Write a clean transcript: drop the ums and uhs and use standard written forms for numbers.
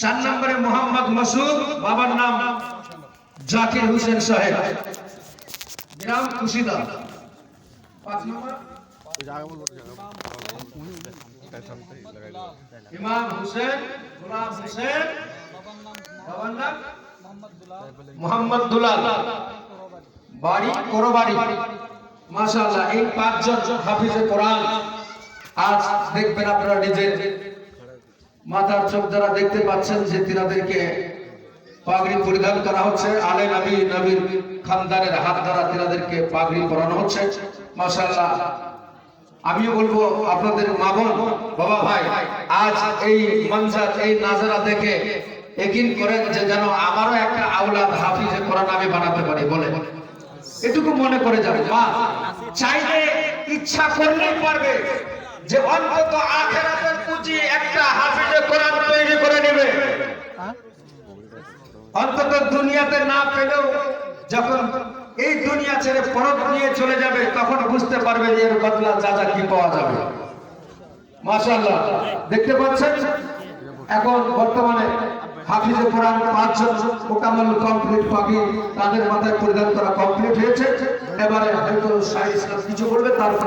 4 নম্বরে মোহাম্মদ মাসুদ, বাবার নাম জাকির হোসেন সাহেব, গ্রাম কুশিদা। 5 নম্বর ইমাম হোসেন, গোলাম হোসেন, বাবার নাম মোহাম্মদ দুলাল, বাড়ি করবাড়ি। মাশাআল্লাহ, এই 5 জন হাফিজে কোরআন। আজ দেখবেন আপনারা নিজের মাথার চোখ দ্বারা দেখতে পাচ্ছেন যে তিনাদেরকে পাগড়ি পরিধান করা হচ্ছে। আলে নবী, নবীর খানদানের হাত দ্বারা তিনাদেরকে পাগড়ি পরানো হচ্ছে। মাশাআল্লাহ, আমিও বলবো আপনাদের মা বোন, বাবা ভাই, আজ এই মঞ্জার, এই নাজারা দেখে একিন করেন যে যেন আমারও একটা আওলাদ হাফিজে কোরআন আমি বানাতে পারি। বলে এটুকু মনে করে যাবে। মা চাইলে, ইচ্ছা করলেই পারবে যে অন্তত আখিরাতের পুঁজি একটা হাফিজে কোরআন তৈরি করে নেবে। অন্তত দুনিয়াতে না পেলেও যখন এই দুনিয়া ছেড়ে পরক নিয়ে চলে যাবে তখন বুঝতে পারবে যে এর বদলা যা যা কি পাওয়া যাবে। মাশাআল্লাহ, দেখতে পাচ্ছেন এখন বর্তমানে হাফিজে কোরআন 5 জন মোকাম্মল কমপ্লিট পাগড়ি তাদের মাথায় পরিধান করা কমপ্লিট হয়েছে। এবারে হয়তো শাহ ইসলাম কিছু বলবে, তারপরে